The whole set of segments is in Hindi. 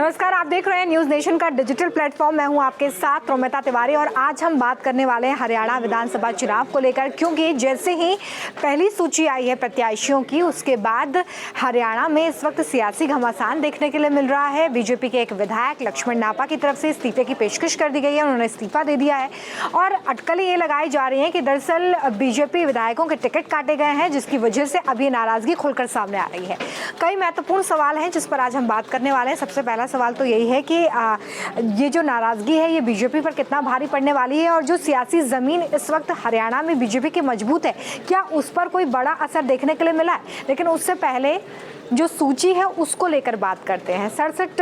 नमस्कार, आप देख रहे हैं न्यूज़ नेशन का डिजिटल प्लेटफॉर्म। मैं हूं आपके साथ रोमिता तिवारी और आज हम बात करने वाले हैं हरियाणा विधानसभा चुनाव को लेकर, क्योंकि जैसे ही पहली सूची आई है प्रत्याशियों की, उसके बाद हरियाणा में इस वक्त सियासी घमासान देखने के लिए मिल रहा है। बीजेपी के एक विधायक लक्ष्मण नापा की तरफ से इस्तीफे की पेशकश कर दी गई है, उन्होंने इस्तीफा दे दिया है और अटकलें ये लगाई जा रही हैं कि दरअसल बीजेपी विधायकों के टिकट काटे गए हैं, जिसकी वजह से अब ये नाराजगी खुलकर सामने आ रही है। कई महत्वपूर्ण सवाल हैं जिस पर आज हम बात करने वाले हैं। सबसे पहला सवाल तो यही है कि ये जो नाराजगी है ये बीजेपी पर कितना भारी पड़ने वाली है, और जो सियासी जमीन इस वक्त हरियाणा में बीजेपी की मजबूत है, क्या उस पर कोई बड़ा असर देखने के लिए मिला है। लेकिन उससे पहले जो सूची है उसको लेकर बात करते हैं। 67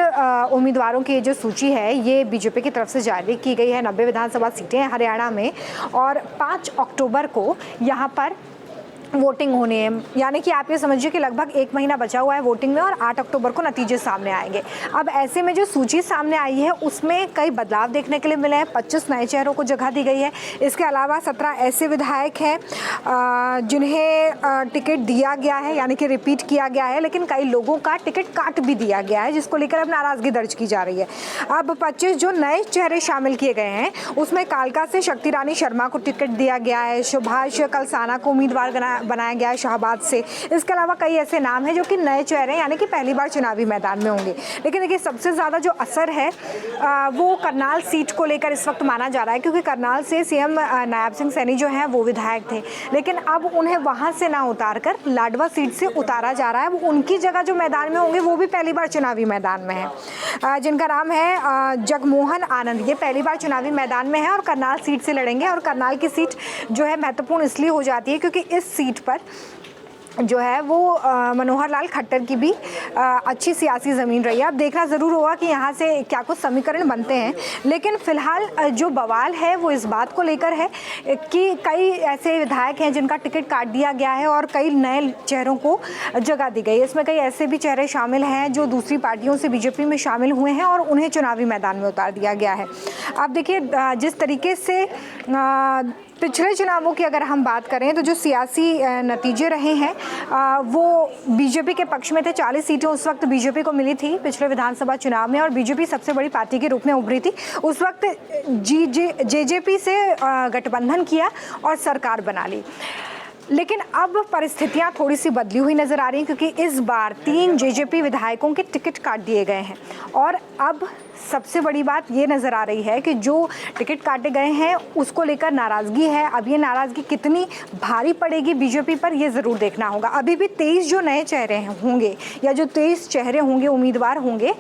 उम्मीदवारों की जो सूची है ये बीजेपी की तरफ से जारी की गई है। 90 विधानसभा सीटें हैं हरियाणा में और 5 अक्टूबर को यहाँ पर वोटिंग होनी है। यानी कि आप ये समझिए कि लगभग 1 महीना बचा हुआ है वोटिंग में और 8 अक्टूबर को नतीजे सामने आएंगे। अब ऐसे में जो सूची सामने आई है उसमें कई बदलाव देखने के लिए मिले हैं। 25 नए चेहरों को जगह दी गई है। इसके अलावा 17 ऐसे विधायक हैं जिन्हें टिकट दिया गया है, यानी कि रिपीट किया गया है, लेकिन कई लोगों का टिकट काट भी दिया गया है, जिसको लेकर अब नाराजगी दर्ज की जा रही है। अब 25 जो नए चेहरे शामिल किए गए हैं उसमें कालका से शक्ति रानी शर्मा को टिकट दिया गया है, सुभाष कलसाना को उम्मीदवार बनाया गया है शाहबाद से। इसके अलावा कई ऐसे नाम हैं जो कि नए चेहरे हैं, यानी कि पहली बार चुनावी मैदान में होंगे। लेकिन देखिए, सबसे ज़्यादा जो असर है वो करनाल सीट को लेकर इस वक्त माना जा रहा है, क्योंकि करनाल से सीएम नायब सिंह सैनी जो हैं वो विधायक थे, लेकिन अब उन्हें वहाँ से ना उतार कर लाडवा सीट से उतारा जा रहा है। अब उनकी जगह जो मैदान में होंगे वो भी पहली बार चुनावी मैदान में है, जिनका नाम है जगमोहन आनंद। ये पहली बार चुनावी मैदान में है और करनाल सीट से लड़ेंगे। और करनाल की सीट जो है महत्वपूर्ण इसलिए हो जाती है क्योंकि इस सीट पर जो है वो मनोहर लाल खट्टर की भी अच्छी सियासी ज़मीन रही है। अब देखना ज़रूर होगा कि यहाँ से क्या कुछ समीकरण बनते हैं, लेकिन फ़िलहाल जो बवाल है वो इस बात को लेकर है कि कई ऐसे विधायक हैं जिनका टिकट काट दिया गया है और कई नए चेहरों को जगह दी गई है। इसमें कई ऐसे भी चेहरे शामिल हैं जो दूसरी पार्टियों से बीजेपी में शामिल हुए हैं और उन्हें चुनावी मैदान में उतार दिया गया है। अब देखिए, जिस तरीके से पिछले चुनावों की अगर हम बात करें तो जो सियासी नतीजे रहे हैं वो बीजेपी के पक्ष में थे। 40 सीटें उस वक्त बीजेपी को मिली थी पिछले विधानसभा चुनाव में और बीजेपी सबसे बड़ी पार्टी के रूप में उभरी थी। उस वक्त जेजेपी से गठबंधन किया और सरकार बना ली। लेकिन अब परिस्थितियां थोड़ी सी बदली हुई नज़र आ रही हैं, क्योंकि इस बार 3 जेजेपी विधायकों के टिकट काट दिए गए हैं। और अब सबसे बड़ी बात ये नज़र आ रही है कि जो टिकट काटे गए हैं उसको लेकर नाराज़गी है। अब ये नाराज़गी कितनी भारी पड़ेगी बीजेपी पर, ये ज़रूर देखना होगा। अभी भी 23 जो नए चेहरे होंगे या जो 23 चेहरे होंगे, उम्मीदवार होंगे,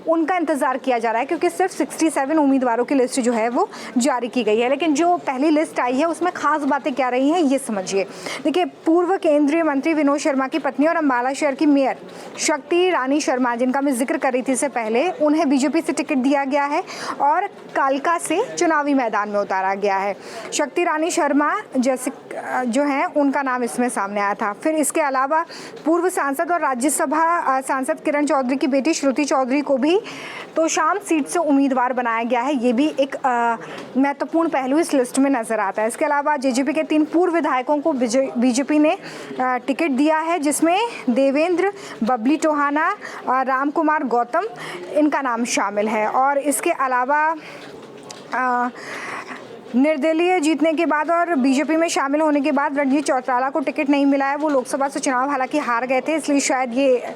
उनका इंतज़ार किया जा रहा है, क्योंकि सिर्फ 67 उम्मीदवारों की लिस्ट जो है वो जारी की गई है। लेकिन जो पहली लिस्ट आई है उसमें ख़ास बातें क्या रही हैं ये समझिए। देखिए, पूर्व केंद्रीय मंत्री विनोद शर्मा की पत्नी और अम्बाला शहर की मेयर शक्ति रानी शर्मा, जिनका मैं जिक्र कर रही थी इससे पहले, उन्हें बीजेपी से टिकट दिया गया है और कालका से चुनावी मैदान में उतारा गया है। शक्ति रानी शर्मा जैसे जो हैं उनका नाम इसमें सामने आया था। फिर इसके अलावा पूर्व सांसद और राज्यसभा सांसद किरण चौधरी की बेटी श्रुति चौधरी को भी तोशाम सीट से उम्मीदवार बनाया गया है। ये भी एक महत्वपूर्ण पहलू इस लिस्ट में नजर आता है। इसके अलावा जेजेपी के 3 पूर्व विधायकों को बीजेपी ने टिकट दिया है, जिसमें देवेंद्र, बबली टोहाना, राम कुमार गौतम, इनका नाम शामिल है। और इसके अलावा निर्दलीय जीतने के बाद और बीजेपी में शामिल होने के बाद रणजीत चौटाला को टिकट नहीं मिला है। वो लोकसभा से चुनाव हालांकि हार गए थे, इसलिए शायद ये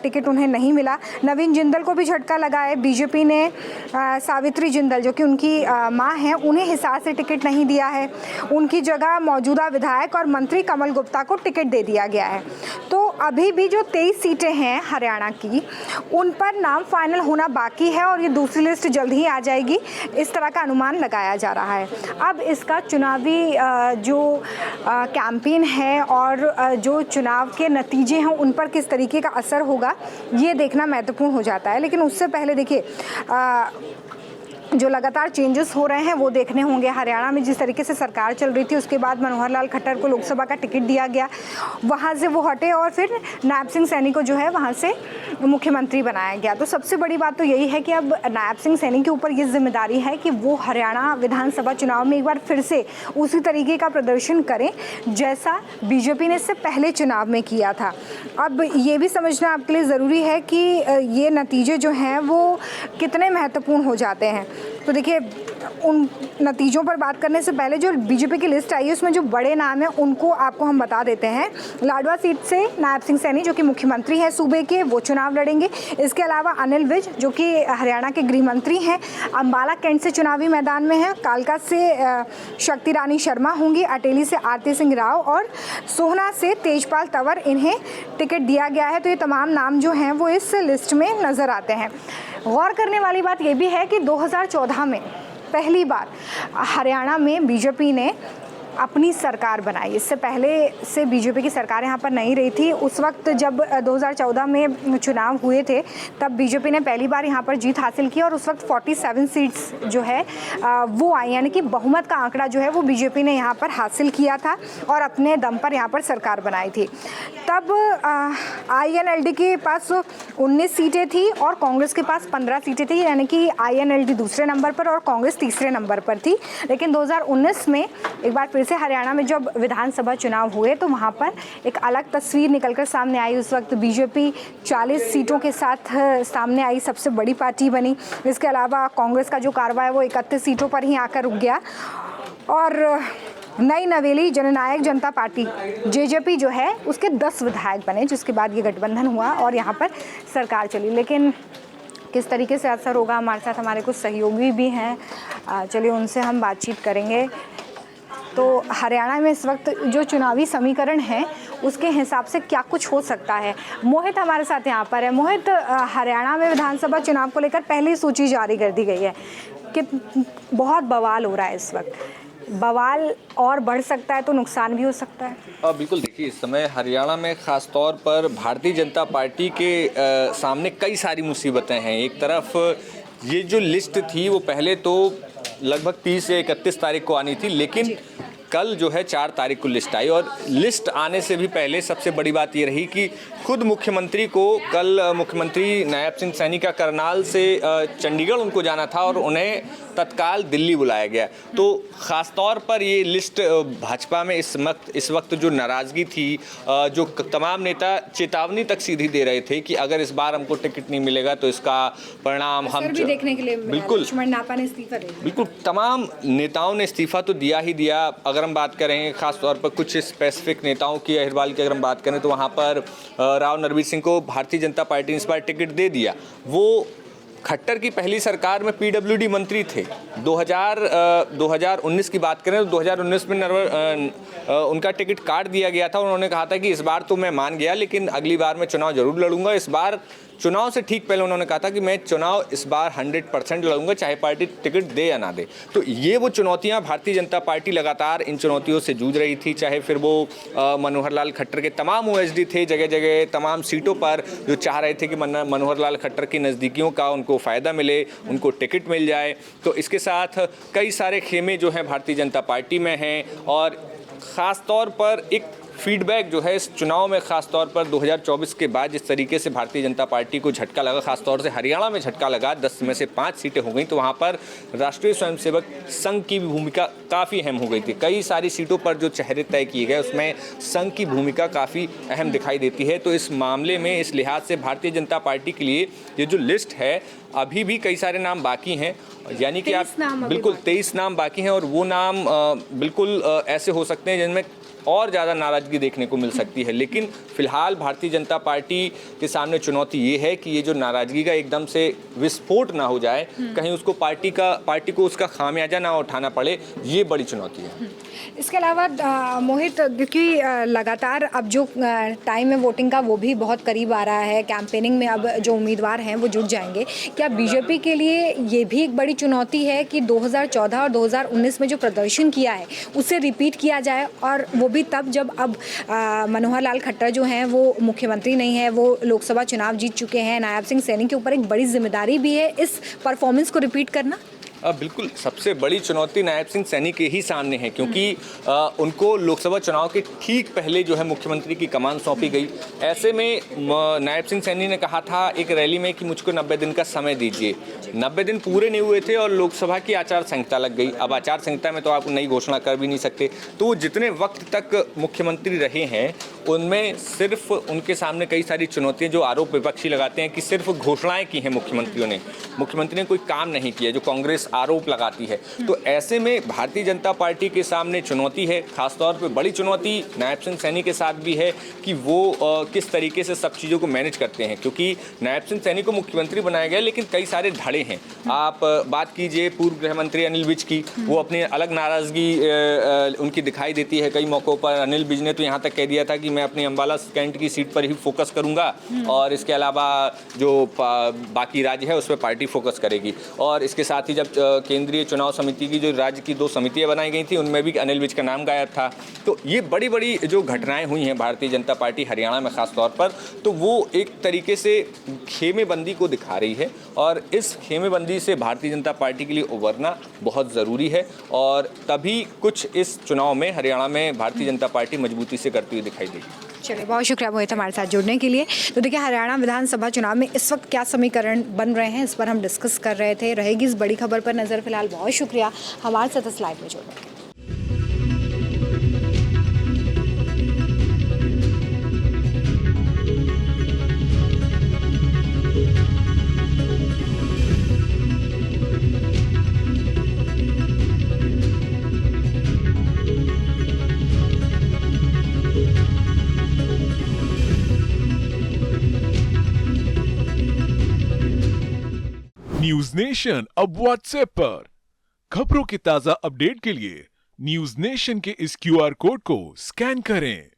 टिकट उन्हें नहीं मिला। नवीन जिंदल को भी झटका लगा है। बीजेपी ने सावित्री जिंदल, जो कि उनकी मां हैं, उन्हें हिसार से टिकट नहीं दिया है। उनकी जगह मौजूदा विधायक और मंत्री कमल गुप्ता को टिकट दे दिया गया है। तो अभी भी जो 23 सीटें हैं हरियाणा की, उन पर नाम फाइनल होना बाकी है और ये दूसरी लिस्ट जल्द ही आ जाएगी, इस तरह का अनुमान लगाया जा रहा है। अब इसका चुनावी जो कैंपेन है और जो चुनाव के नतीजे हैं उन पर किस तरीके का असर होगा, ये देखना महत्वपूर्ण हो जाता है। लेकिन उससे पहले देखिए, जो लगातार चेंजेस हो रहे हैं वो देखने होंगे। हरियाणा में जिस तरीके से सरकार चल रही थी, उसके बाद मनोहर लाल खट्टर को लोकसभा का टिकट दिया गया, वहाँ से वो हटे और फिर नायब सिंह सैनी को जो है वहाँ से मुख्यमंत्री बनाया गया। तो सबसे बड़ी बात तो यही है कि अब नायब सिंह सैनी के ऊपर ये जिम्मेदारी है कि वो हरियाणा विधानसभा चुनाव में एक बार फिर से उसी तरीके का प्रदर्शन करें जैसा बीजेपी ने इससे पहले चुनाव में किया था। अब ये भी समझना आपके लिए ज़रूरी है कि ये नतीजे जो हैं वो कितने महत्वपूर्ण हो जाते हैं। तो देखिए, उन नतीजों पर बात करने से पहले जो बीजेपी की लिस्ट आई है उसमें जो बड़े नाम हैं उनको आपको हम बता देते हैं। लाडवा सीट से नायब सिंह सैनी जो कि मुख्यमंत्री हैं सूबे के, वो चुनाव लड़ेंगे। इसके अलावा अनिल विज जो कि हरियाणा के गृह मंत्री हैं, अम्बाला कैंट से चुनावी मैदान में हैं। कालका से शक्ति रानी शर्मा होंगी, अटेली से आरती सिंह राव और सोहना से तेजपाल तंवर, इन्हें टिकट दिया गया है। तो ये तमाम नाम जो हैं वो इस लिस्ट में नज़र आते हैं। गौर करने वाली बात ये भी है कि 2014 में पहली बार हरियाणा में बीजेपी ने अपनी सरकार बनाई। इससे पहले से बीजेपी की सरकार यहाँ पर नहीं रही थी। उस वक्त जब 2014 में चुनाव हुए थे तब बीजेपी ने पहली बार यहाँ पर जीत हासिल की और उस वक्त 47 सीट्स जो है वो आई, यानी कि बहुमत का आंकड़ा जो है वो बीजेपी ने यहाँ पर हासिल किया था और अपने दम पर यहाँ पर सरकार बनाई थी। तब INLD के पास 19 सीटें थी और कांग्रेस के पास 15 सीटें थी, यानी कि INLD दूसरे नंबर पर और कांग्रेस तीसरे नंबर पर थी। लेकिन 2019 में एक बार फिर से हरियाणा में जब विधानसभा चुनाव हुए तो वहाँ पर एक अलग तस्वीर निकलकर सामने आई। उस वक्त बीजेपी 40 सीटों के साथ सामने आई, सबसे बड़ी पार्टी बनी। इसके अलावा कांग्रेस का जो कारवा है वो 31 सीटों पर ही आकर रुक गया और नई नवेली जननायक जनता पार्टी JJP जो है उसके 10 विधायक बने, जिसके बाद ये गठबंधन हुआ और यहाँ पर सरकार चली। लेकिन किस तरीके से असर होगा, हमारे साथ हमारे कुछ सहयोगी भी हैं, चलिए उनसे हम बातचीत करेंगे। तो हरियाणा में इस वक्त जो चुनावी समीकरण है उसके हिसाब से क्या कुछ हो सकता है। मोहित हमारे साथ यहाँ पर है। मोहित, हरियाणा में विधानसभा चुनाव को लेकर पहली सूची जारी कर दी गई है कि बहुत बवाल हो रहा है इस वक्त। बवाल और बढ़ सकता है तो नुकसान भी हो सकता है। बिल्कुल, देखिए इस समय हरियाणा में ख़ास तौर पर भारतीय जनता पार्टी के सामने कई सारी मुसीबतें हैं। एक तरफ ये जो लिस्ट थी वो पहले तो लगभग 30 से 31 तारीख को आनी थी, लेकिन कल जो है 4 तारीख को लिस्ट आई और लिस्ट आने से भी पहले सबसे बड़ी बात ये रही कि खुद मुख्यमंत्री को कल मुख्यमंत्री नायब सिंह सैनी का करनाल से चंडीगढ़ उनको जाना था और उन्हें तत्काल दिल्ली बुलाया गया। तो ख़ास तौर पर ये लिस्ट भाजपा में इस वक्त जो नाराज़गी थी, जो तमाम नेता चेतावनी तक सीधी दे रहे थे कि अगर इस बार हमको टिकट नहीं मिलेगा तो इसका परिणाम हम भी देखने के लिए बिल्कुल बिल्कुल तमाम नेताओं ने इस्तीफा तो दिया ही दिया। अगर हम बात करें खास तौर पर कुछ स्पेसिफिक नेताओं की, अहिरवाल की अगर हम बात करें तो वहाँ पर राव नरवीर सिंह को भारतीय जनता पार्टी ने इस बार टिकट दे दिया। वो खट्टर की पहली सरकार में PWD मंत्री थे। 2019 की बात करें तो 2019 में उनका टिकट काट दिया गया था। उन्होंने कहा था कि इस बार तो मैं मान गया लेकिन अगली बार मैं चुनाव जरूर लड़ूंगा। इस बार चुनाव से ठीक पहले उन्होंने कहा था कि मैं चुनाव इस बार 100% लड़ूंगा, चाहे पार्टी टिकट दे या ना दे। तो ये वो चुनौतियां, भारतीय जनता पार्टी लगातार इन चुनौतियों से जूझ रही थी। चाहे फिर वो मनोहर लाल खट्टर के तमाम OSD थे जगह जगह तमाम सीटों पर जो चाह रहे थे कि मनोहर लाल खट्टर की नज़दीकियों का उनको फ़ायदा मिले, उनको टिकट मिल जाए। तो इसके साथ कई सारे खेमे जो हैं भारतीय जनता पार्टी में हैं और ख़ास तौर पर एक फीडबैक जो है इस चुनाव में ख़ास तौर पर 2024 के बाद जिस तरीके से भारतीय जनता पार्टी को झटका लगा, ख़ास तौर से हरियाणा में झटका लगा, 10 में से 5 सीटें हो गई, तो वहाँ पर राष्ट्रीय स्वयंसेवक संघ की भी भूमिका काफ़ी अहम हो गई थी। कई सारी सीटों पर जो चेहरे तय किए गए उसमें संघ की भूमिका काफ़ी अहम दिखाई देती है। तो इस मामले में इस लिहाज से भारतीय जनता पार्टी के लिए ये जो लिस्ट है अभी भी कई सारे नाम बाकी हैं, यानी कि आप बिल्कुल 23 नाम बाकी हैं और वो नाम बिल्कुल ऐसे हो सकते हैं जिनमें और ज़्यादा नाराज़गी देखने को मिल सकती है। लेकिन फिलहाल भारतीय जनता पार्टी के सामने चुनौती ये है कि ये जो नाराज़गी का एकदम से विस्फोट ना हो जाए, कहीं उसको पार्टी को उसका खामियाजा ना उठाना पड़े, ये बड़ी चुनौती है। इसके अलावा मोहित, क्योंकि लगातार अब जो टाइम है वोटिंग का वो भी बहुत करीब आ रहा है, कैंपेनिंग में अब जो उम्मीदवार हैं वो जुट जाएंगे, क्या बीजेपी के लिए ये भी एक बड़ी चुनौती है कि 2014 और 2019 में जो प्रदर्शन किया है उसे रिपीट किया जाए, और वो भी तब जब अब मनोहर लाल खट्टर जो हैं वो मुख्यमंत्री नहीं है, वो लोकसभा चुनाव जीत चुके हैं। नायब सिंह सैनी के ऊपर एक बड़ी जिम्मेदारी भी है इस परफॉर्मेंस को रिपीट करना। बिल्कुल सबसे बड़ी चुनौती नायब सिंह सैनी के ही सामने है, क्योंकि उनको लोकसभा चुनाव के ठीक पहले जो है मुख्यमंत्री की कमान सौंपी गई। ऐसे में नायब सिंह सैनी ने कहा था एक रैली में कि मुझको 90 दिन का समय दीजिए। 90 दिन पूरे नहीं हुए थे और लोकसभा की आचार संहिता लग गई। अब आचार संहिता में तो आप नई घोषणा कर भी नहीं सकते, तो वो जितने वक्त तक मुख्यमंत्री रहे हैं उनमें सिर्फ उनके सामने कई सारी चुनौतियां, जो आरोप विपक्षी लगाते हैं कि सिर्फ घोषणाएं की हैं मुख्यमंत्री ने कोई काम नहीं किया, जो कांग्रेस आरोप लगाती है। तो ऐसे में भारतीय जनता पार्टी के सामने चुनौती है, खासतौर पे बड़ी चुनौती नायब सिंह सैनी के साथ भी है कि वो किस तरीके से सब चीज़ों को मैनेज करते हैं, क्योंकि नायब सिंह सैनी को मुख्यमंत्री बनाया गया लेकिन कई सारे धड़े हैं। आप बात कीजिए पूर्व गृह मंत्री अनिल विज की, वो अपनी अलग नाराजगी उनकी दिखाई देती है कई मौक़ों पर। अनिल विज ने तो यहाँ तक कह दिया था कि मैं अपनी अम्बाला कैंट की सीट पर ही फोकस करूँगा और इसके अलावा जो बाकी राज्य है उस पर पार्टी फोकस करेगी। और इसके साथ ही जब केंद्रीय चुनाव समिति की जो राज्य की 2 समितियां बनाई गई थी उनमें भी अनिल विज का नाम गायब था। तो ये बड़ी बड़ी जो घटनाएं हुई हैं भारतीय जनता पार्टी हरियाणा में खास तौर पर, तो वो एक तरीके से खेमेबंदी को दिखा रही है और इस खेमेबंदी से भारतीय जनता पार्टी के लिए उबरना बहुत ज़रूरी है और तभी कुछ इस चुनाव में हरियाणा में भारतीय जनता पार्टी मजबूती से करती हुई दिखाई देगी। चलिए, बहुत शुक्रिया मोहित हमारे साथ जुड़ने के लिए। तो देखिए, हरियाणा विधानसभा चुनाव में इस वक्त क्या समीकरण बन रहे हैं, इस पर हम डिस्कस कर रहे थे। रहेगी इस बड़ी खबर पर नज़र। फिलहाल बहुत शुक्रिया हमारे साथ इस लाइव में जुड़ने के लिए। न्यूज नेशन अब व्हाट्सएप पर खबरों के ताजा अपडेट के लिए न्यूज नेशन के इस QR कोड को स्कैन करें।